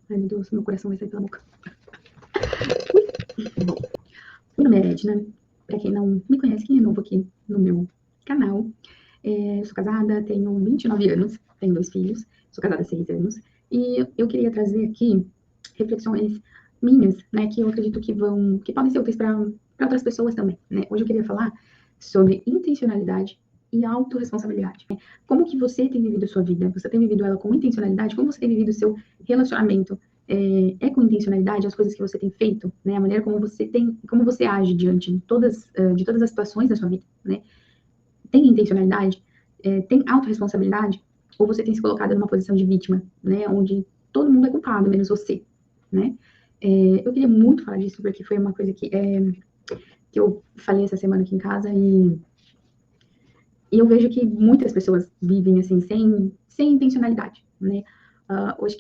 Ai, meu Deus, meu coração vai sair pela boca. Bom, meu nome é Edna. Pra quem não me conhece, quem é novo aqui no meu canal, eu sou casada, tenho 29 anos, tenho 2 filhos, sou casada há 6 anos, e eu queria trazer aqui reflexões minhas, né, que eu acredito que podem ser úteis para outras pessoas também, né. Hoje eu queria falar sobre intencionalidade e autorresponsabilidade, né. Como que você tem vivido a sua vida? Você tem vivido ela com intencionalidade? Como você tem vivido o seu relacionamento? Com intencionalidade as coisas que você tem feito, né, a maneira como você age diante de todas as situações da sua vida, né? Tem intencionalidade? Tem autorresponsabilidade? Ou você tem se colocado numa posição de vítima, né, onde todo mundo é culpado, menos você, né? Eu queria muito falar disso, porque foi uma coisa que eu falei essa semana aqui em casa, e eu vejo que muitas pessoas vivem assim, sem intencionalidade, né? Hoje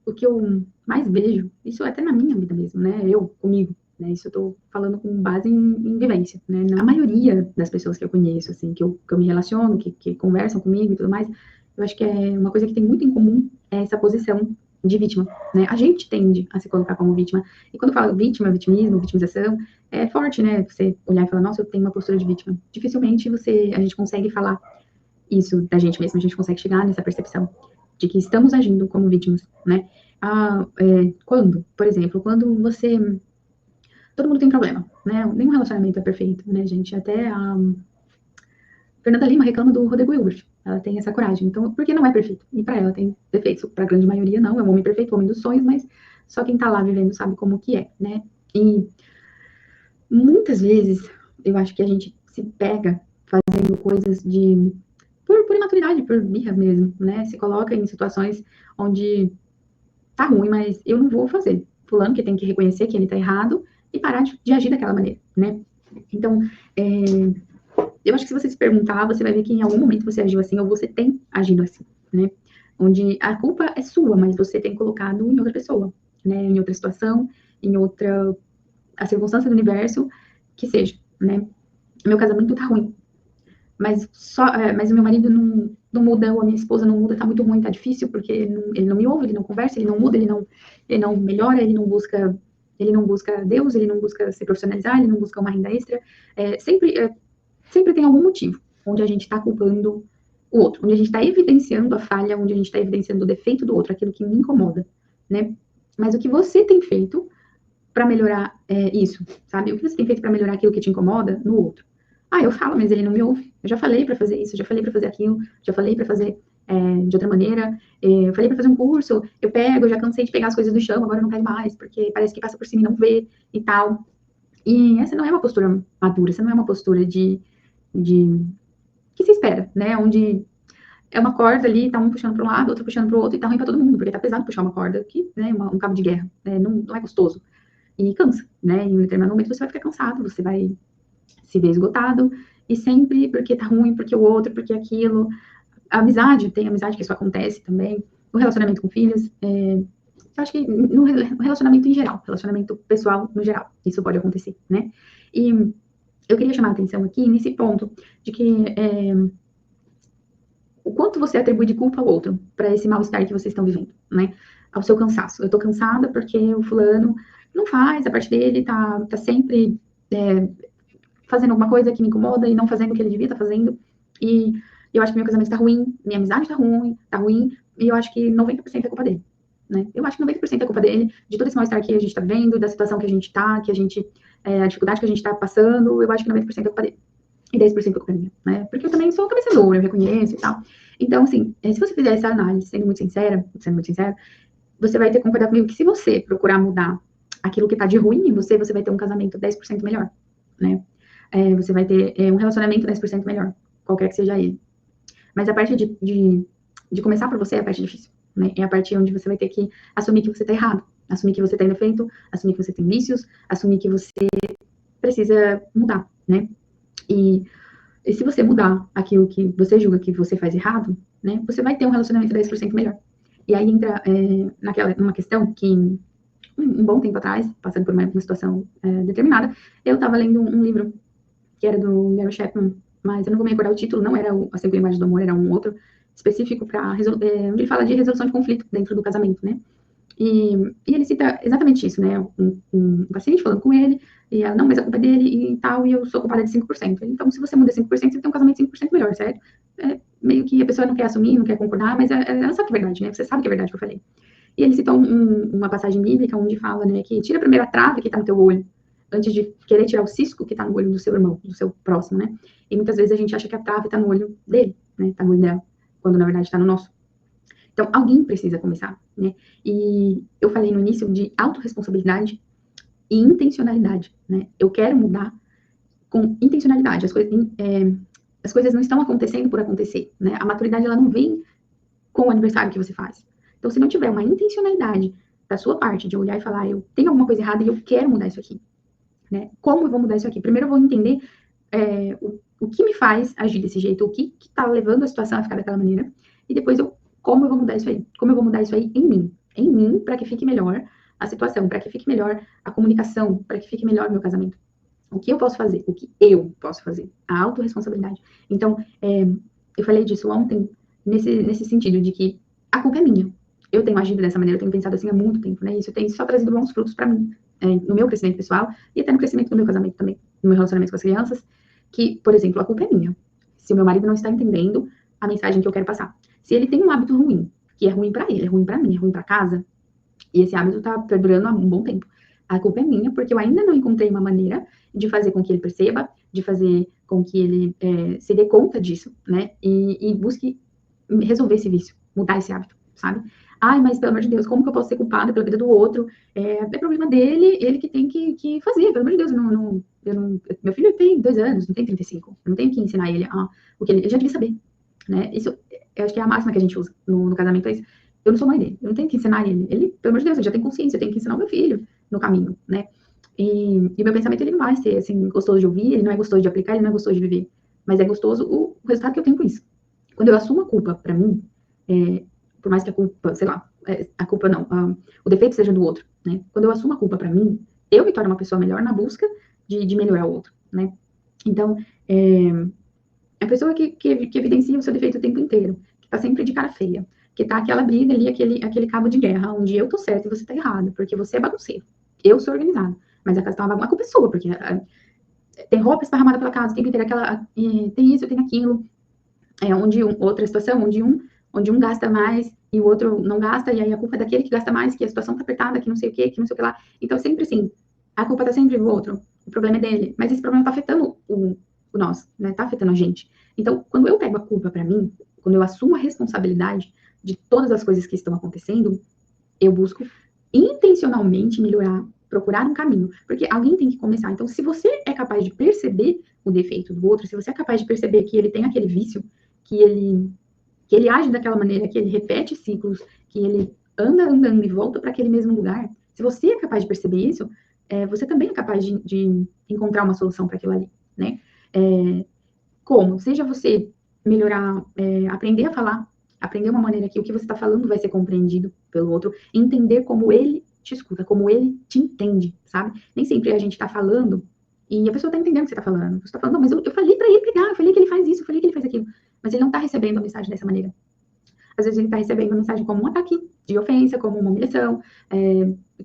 o que eu mais vejo, isso até na minha vida mesmo, né? Eu, comigo, né? Isso eu tô falando com base em vivência, né? A maioria das pessoas que eu conheço, assim, que eu me relaciono, que conversam comigo e tudo mais, eu acho que é uma coisa que tem muito em comum, é essa posição de vítima, né? A gente tende a se colocar como vítima. E quando eu falo vítima, vitimismo, vitimização, é forte, né? Você olhar e falar, nossa, eu tenho uma postura de vítima. Dificilmente a gente consegue falar isso da gente mesmo, a gente consegue chegar nessa percepção de que estamos agindo como vítimas, né? Quando, por exemplo, quando você. Todo mundo tem problema, né? Nenhum relacionamento é perfeito, né, gente? Até a Fernanda Lima reclama do Rodrigo Hilbert. Ela tem essa coragem. Então, porque não é perfeito. E para ela tem defeitos. Para a grande maioria, não. É um homem perfeito, um homem dos sonhos, mas só quem tá lá vivendo sabe como que é, né? E muitas vezes eu acho que a gente se pega fazendo coisas por imaturidade, por birra mesmo, né? Se coloca em situações onde tá ruim, mas eu não vou fazer. Fulano que tem que reconhecer que ele tá errado e parar de agir daquela maneira, né? Então, eu acho que se você se perguntar, você vai ver que em algum momento você agiu assim, ou você tem agido assim, né? Onde a culpa é sua, mas você tem colocado em outra pessoa, né? Em outra situação, em outra a circunstância do universo, que seja, né? Meu casamento tá ruim, mas o meu marido não muda, ou a minha esposa não muda, tá muito ruim, tá difícil, porque ele não me ouve, ele não conversa, ele não muda, ele não melhora, ele não busca Deus, ele não busca se profissionalizar, ele não busca uma renda extra. Sempre tem algum motivo onde a gente está culpando o outro, onde a gente está evidenciando a falha, onde a gente está evidenciando o defeito do outro, aquilo que me incomoda, né? Mas o que você tem feito para melhorar isso, sabe? O que você tem feito para melhorar aquilo que te incomoda no outro? Ah, eu falo, mas ele não me ouve. Eu já falei para fazer isso, já falei para fazer aquilo, já falei para fazer de outra maneira. Eu falei para fazer um curso, eu pego, eu já cansei de pegar as coisas do chão, agora eu não pego mais, porque parece que passa por cima e não vê e tal. E essa não é uma postura madura, essa não é uma postura de que se espera, né? Onde é uma corda ali, tá um puxando para um lado, outro puxando para o outro, e tá ruim para todo mundo, porque tá pesado puxar uma corda aqui, né? Um cabo de guerra, não é gostoso. E cansa, né? Em um determinado momento você vai ficar cansado, você vai se ver esgotado, e sempre porque tá ruim, porque o outro, porque aquilo. A amizade, tem amizade que isso acontece também, o relacionamento com filhos, eu acho que no relacionamento em geral, relacionamento pessoal no geral, isso pode acontecer, né? E eu queria chamar a atenção aqui nesse ponto de que o quanto você atribui de culpa ao outro para esse mal-estar que vocês estão vivendo, né? Ao seu cansaço. Eu tô cansada porque o fulano não faz, a parte dele tá sempre fazendo alguma coisa que me incomoda e não fazendo o que ele devia estar fazendo. E eu acho que meu casamento tá ruim, minha amizade tá ruim, e eu acho que 90% é culpa dele, né? Eu acho que 90% é culpa dele, de todo esse mal-estar que a gente tá vendo, da situação que a gente tá, a dificuldade que a gente tá passando, eu acho que 90% é culpa dele. E 10% é culpa minha, né? Porque eu também sou cabeça dura, eu reconheço e tal. Então, assim, se você fizer essa análise, sendo muito sincera, você vai ter que concordar comigo que se você procurar mudar aquilo que tá de ruim em você, você vai ter um casamento 10% melhor, né? Você vai ter um relacionamento 10% melhor, qualquer que seja ele. Mas a parte de começar por você é a parte difícil, né? É a parte onde você vai ter que assumir que você tá errado, assumir que você tem defeito, assumir que você tem vícios, assumir que você precisa mudar, né? E se você mudar aquilo que você julga que você faz errado, né, você vai ter um relacionamento 10% melhor. E aí entra numa questão que, um bom tempo atrás, passando por uma situação determinada, eu estava lendo um livro que era do Gary Chapman, mas eu não vou me recordar o título, não era o A Cinco Linguagens do Amor, era um outro específico onde ele fala de resolução de conflito dentro do casamento, né? E ele cita exatamente isso, né? Um paciente falando com ele, e ela, não, mas a culpa é dele e tal, e eu sou culpada de 5%. Então, se você muda 5%, você tem um casamento 5% melhor, certo? Meio que a pessoa não quer assumir, não quer concordar, mas ela sabe que é verdade, né? Você sabe que é verdade o que eu falei. E ele citou uma passagem bíblica onde fala, né, que tira primeiro a trave que está no teu olho, antes de querer tirar o cisco que está no olho do seu irmão, do seu próximo, né? E muitas vezes a gente acha que a trave está no olho dele, né? Está no olho dela, quando na verdade está no nosso. Então, alguém precisa começar, né? E eu falei no início de autorresponsabilidade e intencionalidade, né? Eu quero mudar com intencionalidade. As coisas não estão acontecendo por acontecer, né? A maturidade, ela não vem com o aniversário que você faz. Então, se não tiver uma intencionalidade da sua parte de olhar e falar, eu tenho alguma coisa errada e eu quero mudar isso aqui, né? Como eu vou mudar isso aqui? Primeiro eu vou entender o que me faz agir desse jeito, o que está levando a situação a ficar daquela maneira, e depois como eu vou mudar isso aí? Como eu vou mudar isso aí em mim, para que fique melhor a situação, para que fique melhor a comunicação, para que fique melhor o meu casamento. O que eu posso fazer? O que eu posso fazer? A autorresponsabilidade. Então, eu falei disso ontem, nesse sentido de que a culpa é minha. Eu tenho agido dessa maneira, eu tenho pensado assim há muito tempo, né? Isso tem só trazido bons frutos para mim, no meu crescimento pessoal e até no crescimento do meu casamento também, no meu relacionamento com as crianças, que, por exemplo, a culpa é minha. Se o meu marido não está entendendo a mensagem que eu quero passar. Se ele tem um hábito ruim, que é ruim para ele, é ruim para mim, é ruim para casa, e esse hábito está perdurando há um bom tempo. A culpa é minha, porque eu ainda não encontrei uma maneira de fazer com que ele perceba, de fazer com que ele se dê conta disso, né? E busque resolver esse vício, mudar esse hábito, sabe? Ai, mas pelo amor de Deus, como que eu posso ser culpada pela vida do outro? É problema dele, ele que tem que fazer. Pelo amor de Deus, meu filho tem 2 anos, não tem 35. Eu não tenho que ensinar ele o que ele já devia saber, né? Isso, eu acho que é a máxima que a gente usa no casamento, é isso. Eu não sou mãe dele, eu não tenho que ensinar ele. Ele, pelo amor de Deus, ele já tem consciência, eu tenho que ensinar o meu filho no caminho, né? E o meu pensamento, ele não vai ser, assim, gostoso de ouvir, ele não é gostoso de aplicar, ele não é gostoso de viver. Mas é gostoso o resultado que eu tenho com isso. Quando eu assumo a culpa pra mim, por mais que a culpa, sei lá, a culpa não, o defeito seja do outro, né? Quando eu assumo a culpa pra mim, eu me torno uma pessoa melhor na busca de melhorar o outro, né? Então, a pessoa que evidencia o seu defeito o tempo inteiro, que tá sempre de cara feia, que tá aquela briga ali, aquele cabo de guerra, onde eu tô certo e você tá errado, porque você é bagunceiro. Eu sou organizado, mas a casa tá uma bagunça. A culpa é sua, porque tem roupa esparramada pela casa, tem que ter tem isso, tem aquilo. Outra situação, onde um gasta mais e o outro não gasta, e aí a culpa é daquele que gasta mais, que a situação tá apertada, que não sei o que, que não sei o que lá. Então, sempre assim, a culpa tá sempre do outro, o problema é dele, mas esse problema tá afetando o nós, né? Tá afetando a gente. Então, quando eu pego a culpa para mim, quando eu assumo a responsabilidade de todas as coisas que estão acontecendo, eu busco intencionalmente melhorar, procurar um caminho, porque alguém tem que começar. Então, se você é capaz de perceber o defeito do outro, se você é capaz de perceber que ele tem aquele vício, que ele age daquela maneira, que ele repete ciclos, que ele anda andando e volta para aquele mesmo lugar, se você é capaz de perceber isso, você também é capaz de encontrar uma solução para aquilo ali, né? Como? Seja você melhorar, aprender a falar, aprender uma maneira que o que você está falando vai ser compreendido pelo outro, entender como ele te escuta, como ele te entende, sabe? Nem sempre a gente está falando e a pessoa está entendendo o que você está falando. Você está falando, não, mas eu falei para ele pegar, eu falei que ele faz isso, eu falei que ele faz aquilo. Mas ele não está recebendo a mensagem dessa maneira. Às vezes ele está recebendo a mensagem como um ataque de ofensa, como uma humilhação,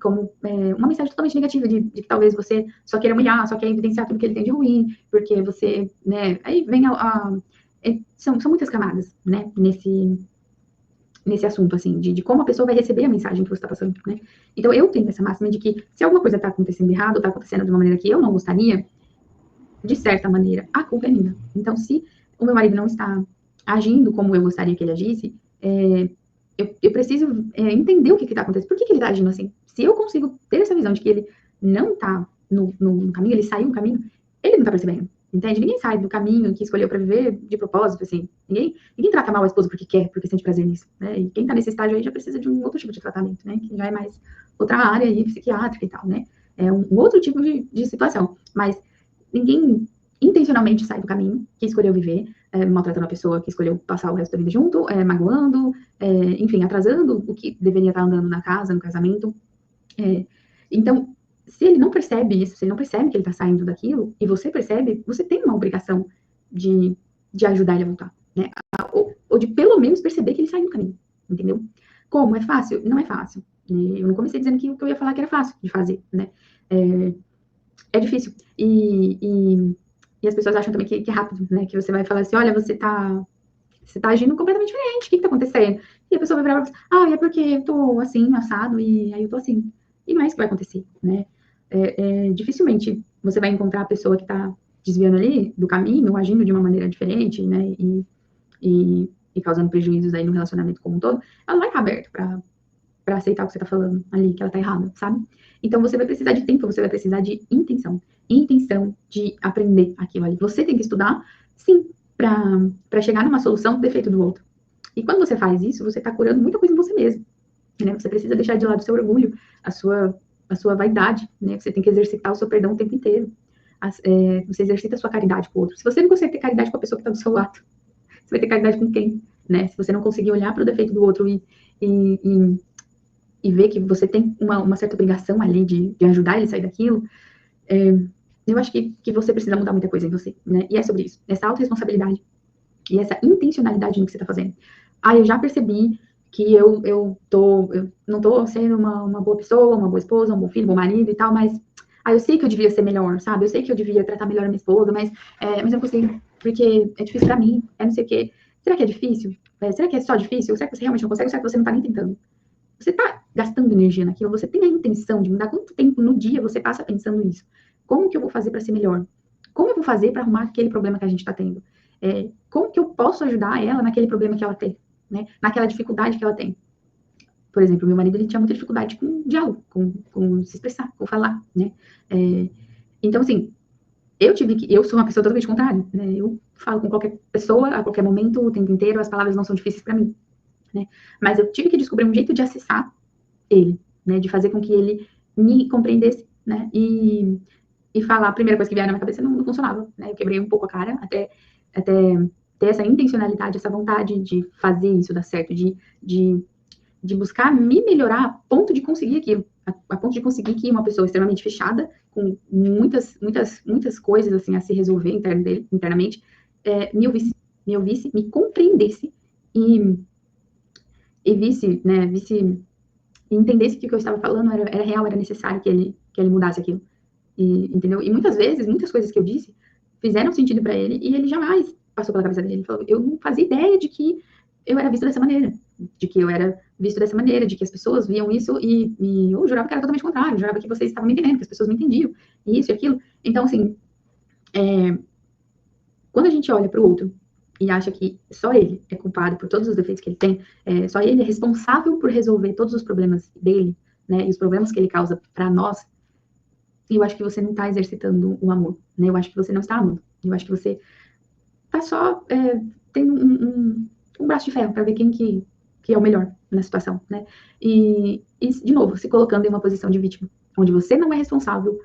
como uma mensagem totalmente negativa de que talvez você só queira humilhar, só quer evidenciar tudo que ele tem de ruim, porque você, né, aí vem são muitas camadas, né, nesse assunto, assim, de como a pessoa vai receber a mensagem que você está passando, né. Então, eu tenho essa máxima de que se alguma coisa está acontecendo errado, está acontecendo de uma maneira que eu não gostaria, de certa maneira, a culpa é minha. Então, se o meu marido não está agindo como eu gostaria que ele agisse, eu preciso entender o que está acontecendo. Por que ele está agindo assim? Se eu consigo ter essa visão de que ele não está no caminho, ele saiu do caminho, ele não está percebendo. Entende? Ninguém sai do caminho que escolheu para viver de propósito, assim. Ninguém trata mal a esposa porque quer, porque sente prazer nisso, né? E quem está nesse estágio aí já precisa de um outro tipo de tratamento, né? Que já é mais outra área aí, psiquiátrica e tal, né? É um outro tipo de situação. Mas ninguém intencionalmente sai do caminho que escolheu viver, maltratando a pessoa que escolheu passar o resto da vida junto, magoando, enfim, atrasando o que deveria estar andando na casa, no casamento. Então, se ele não percebe isso, se ele não percebe que ele está saindo daquilo, e você percebe, você tem uma obrigação de ajudar ele a voltar, né? Ou de pelo menos perceber que ele saiu do caminho, entendeu? Como? É fácil? Não é fácil, né? Eu não comecei dizendo que o que eu ia falar que era fácil de fazer, né? É difícil. E as pessoas acham também que é rápido, né? Que você vai falar assim, olha, você tá agindo completamente diferente, o que que tá acontecendo? E a pessoa vai virar e falar, é porque eu tô assim, assado, e aí eu tô assim. E não é isso que vai acontecer, né? Dificilmente você vai encontrar a pessoa que tá desviando ali do caminho, agindo de uma maneira diferente, né? E causando prejuízos aí no relacionamento como um todo, ela não vai estar aberta para aceitar o que você está falando ali, que ela está errada, sabe? Então você vai precisar de tempo, você vai precisar de intenção de aprender aquilo ali. Você tem que estudar, sim, para chegar numa solução do defeito do outro. E quando você faz isso, você está curando muita coisa em você mesmo, né? Você precisa deixar de lado o seu orgulho, a sua vaidade, né? Você tem que exercitar o seu perdão o tempo inteiro. Você exercita a sua caridade com o outro. Se você não consegue ter caridade com a pessoa que está do seu lado, você vai ter caridade com quem, né? Se você não conseguir olhar para o defeito do outro e ver que você tem uma certa obrigação ali de ajudar ele a sair daquilo, eu acho que você precisa mudar muita coisa em você, né? E é sobre isso, essa autorresponsabilidade e essa intencionalidade no que você está fazendo. Eu já percebi que eu não tô sendo uma boa pessoa, uma boa esposa, um bom filho, um bom marido e tal, mas eu sei que eu devia ser melhor, sabe? Eu sei que eu devia tratar melhor a minha esposa, mas eu não consigo, porque é difícil pra mim, não sei o quê. Será que é difícil? Será que é só difícil? Será que você realmente não consegue? Ou será que você não tá nem tentando? Você está gastando energia naquilo, você tem a intenção de mudar. Quanto tempo no dia você passa pensando nisso? Como que eu vou fazer para ser melhor? Como eu vou fazer para arrumar aquele problema que a gente está tendo? Como que eu posso ajudar ela naquele problema que ela tem, né? Naquela dificuldade que ela tem? Por exemplo, meu marido ele tinha muita dificuldade com diálogo, com se expressar, com falar, né? Então, assim, eu sou uma pessoa totalmente contrária, né? Eu falo com qualquer pessoa, a qualquer momento, o tempo inteiro, as palavras não são difíceis para mim, né? Mas eu tive que descobrir um jeito de acessar ele, né? De fazer com que ele me compreendesse, né? E falar a primeira coisa que vier na minha cabeça não funcionava, né? Eu quebrei um pouco a cara até ter essa intencionalidade, essa vontade de fazer isso dar certo, de buscar me melhorar a ponto de conseguir aquilo, a ponto de conseguir que uma pessoa extremamente fechada, com muitas coisas assim a se resolver internamente, me ouvisse, me compreendesse e visse e entendesse que o que eu estava falando era real, era necessário que ele mudasse aquilo. Entendeu? E muitas vezes, muitas coisas que eu disse fizeram sentido para ele e ele jamais passou pela cabeça dele. Ele falou, eu não fazia ideia de que eu era visto dessa maneira, de que eu era visto dessa maneira, de que as pessoas viam isso e eu jurava que era totalmente contrário, eu jurava que vocês estavam me entendendo, que as pessoas me entendiam, isso e aquilo. Então, assim, quando a gente olha para o outro e acha que só ele é culpado por todos os defeitos que ele tem, só ele é responsável por resolver todos os problemas dele, né, e os problemas que ele causa para nós, eu acho que você não está exercitando o amor, né? Eu acho que você não está amando. Eu acho que você está só tendo um braço de ferro para ver quem que é o melhor na situação, né? De novo, se colocando em uma posição de vítima, onde você não é responsável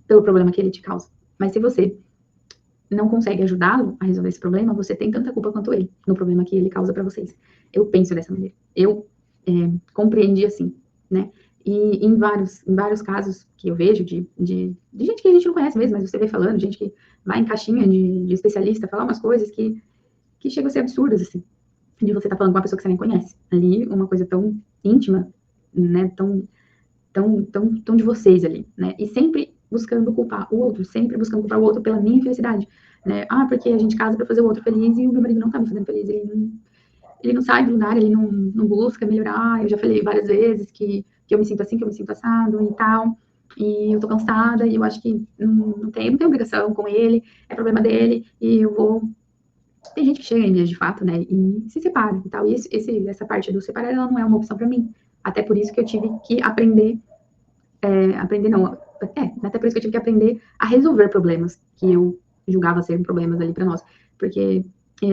pelo problema que ele te causa. Mas se você não consegue ajudá-lo a resolver esse problema, você tem tanta culpa quanto ele no problema que ele causa para vocês. Eu penso dessa maneira. Eu compreendi assim, né? E em vários casos que eu vejo de gente que a gente não conhece mesmo, mas você vê falando, gente que vai em caixinha de especialista, falar umas coisas que chegam a ser absurdas, assim, de você estar falando com uma pessoa que você nem conhece. Ali, uma coisa tão íntima, né, tão de vocês ali, né, e sempre buscando culpar o outro, sempre buscando culpar o outro pela minha infelicidade, né, porque a gente casa pra fazer o outro feliz e o meu marido não tá me fazendo feliz, ele não sai do lugar, ele não busca melhorar, eu já falei várias vezes que eu me sinto assim, que eu me sinto assado e tal, e eu tô cansada, e eu acho que não tem obrigação com ele, é problema dele, e eu vou... Tem gente que chega em dias de fato, né, e se separa e tal, e essa parte do separar, ela não é uma opção pra mim, até por isso que eu tive que até por isso que eu tive que aprender a resolver problemas que eu julgava serem problemas ali pra nós, porque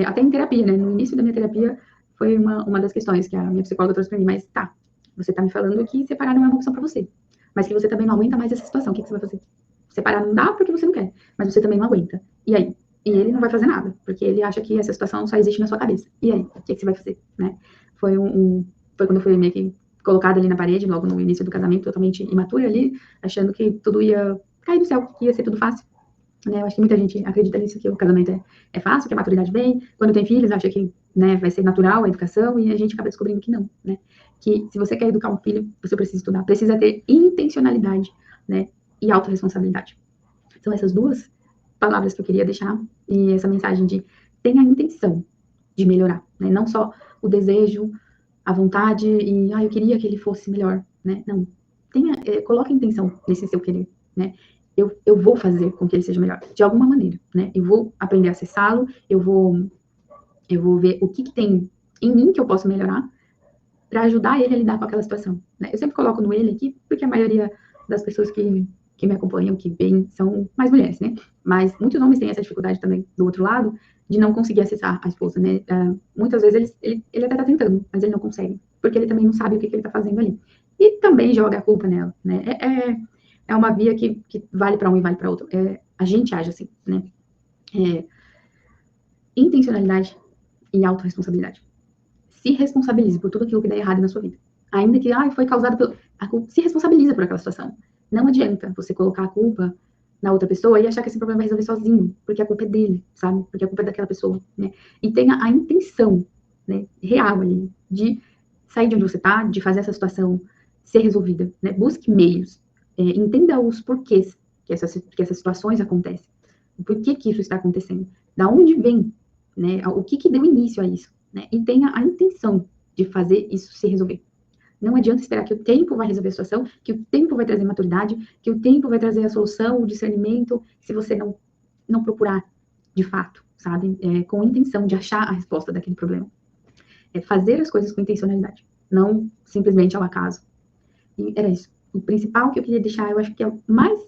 até em terapia, né, no início da minha terapia, foi uma das questões que a minha psicóloga trouxe pra mim, mas tá, você tá me falando que separar não é uma opção pra você, mas que você também não aguenta mais essa situação, o que você vai fazer? Separar não dá porque você não quer, mas você também não aguenta. E aí? E ele não vai fazer nada, porque ele acha que essa situação só existe na sua cabeça. E aí? O que você vai fazer, né? Foi quando eu fui meio que colocada ali na parede, logo no início do casamento, totalmente imatura ali, achando que tudo ia cair do céu, que ia ser tudo fácil. Né? Eu acho que muita gente acredita nisso, que o casamento é fácil, que a maturidade vem. Quando tem filhos, acha que né, vai ser natural a educação, e a gente acaba descobrindo que não, né? Que se você quer educar um filho, você precisa estudar, precisa ter intencionalidade, né, e autorresponsabilidade. São essas duas palavras que eu queria deixar, e essa mensagem de tenha a intenção de melhorar, né? Não só o desejo, a vontade e, eu queria que ele fosse melhor, né? Não. Coloque a intenção nesse seu querer, né? Eu vou fazer com que ele seja melhor, de alguma maneira, né? Eu vou aprender a acessá-lo, eu vou ver o que tem em mim que eu posso melhorar para ajudar ele a lidar com aquela situação, né? Eu sempre coloco no ele aqui, porque a maioria das pessoas que me acompanham, que vêm, são mais mulheres, né? Mas muitos homens têm essa dificuldade também, do outro lado, de não conseguir acessar a esposa, né? Muitas vezes ele até tá tentando, mas ele não consegue, porque ele também não sabe o que ele tá fazendo ali. E também joga a culpa nela, né? É uma via que vale para um e vale para outro. A gente age assim, né? Intencionalidade e autorresponsabilidade. Se responsabilize por tudo aquilo que der errado na sua vida. Ainda que, foi causado pelo... Se responsabiliza por aquela situação. Não adianta você colocar a culpa na outra pessoa e achar que esse problema vai resolver sozinho, porque a culpa é dele, sabe? Porque a culpa é daquela pessoa, né? E tenha a intenção, né, real ali, de sair de onde você tá, de fazer essa situação ser resolvida, né? Busque meios, entenda os porquês que essas situações acontecem. Por que isso está acontecendo? Da onde vem, né? O que deu início a isso? Né? E tenha a intenção de fazer isso se resolver. Não adianta esperar que o tempo vai resolver a situação, que o tempo vai trazer maturidade, que o tempo vai trazer a solução, o discernimento, se você não procurar de fato, sabe? Com a intenção de achar a resposta daquele problema. Fazer as coisas com intencionalidade, não simplesmente ao acaso. E era isso. O principal que eu queria deixar, eu acho que é o mais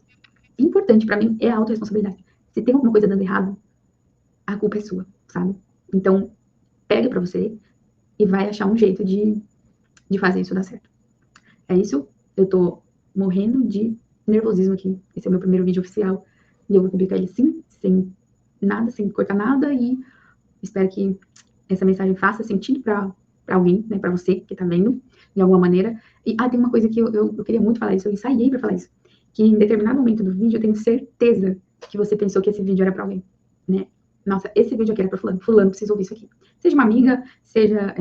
importante para mim, é a autorresponsabilidade. Se tem alguma coisa dando errado, a culpa é sua, sabe? Então, pega para você e vai achar um jeito de fazer isso dar certo. É isso. Eu tô morrendo de nervosismo aqui. Esse é o meu primeiro vídeo oficial. E eu vou publicar ele assim, sem nada, sem cortar nada. E espero que essa mensagem faça sentido para alguém, né? Para você que tá vendo, de alguma maneira. E, tem uma coisa que eu queria muito falar isso. Eu ensaiei para falar isso. Que em determinado momento do vídeo, eu tenho certeza que você pensou que esse vídeo era para alguém, né? Nossa, esse vídeo aqui era para fulano. Fulano precisa ouvir isso aqui. Seja uma amiga, seja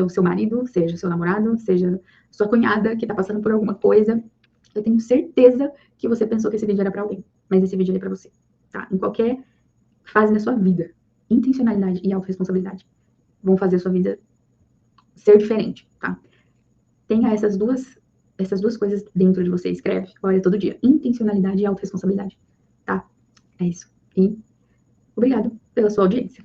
o seu marido, seja o seu namorado, seja sua cunhada que tá passando por alguma coisa. Eu tenho certeza que você pensou que esse vídeo era para alguém. Mas esse vídeo é para você, tá? Em qualquer fase da sua vida, intencionalidade e autorresponsabilidade vão fazer a sua vida ser diferente, tá? Tenha essas duas coisas dentro de você. Escreve, olha, todo dia. Intencionalidade e autorresponsabilidade, tá? É isso. E obrigado pela sua audiência.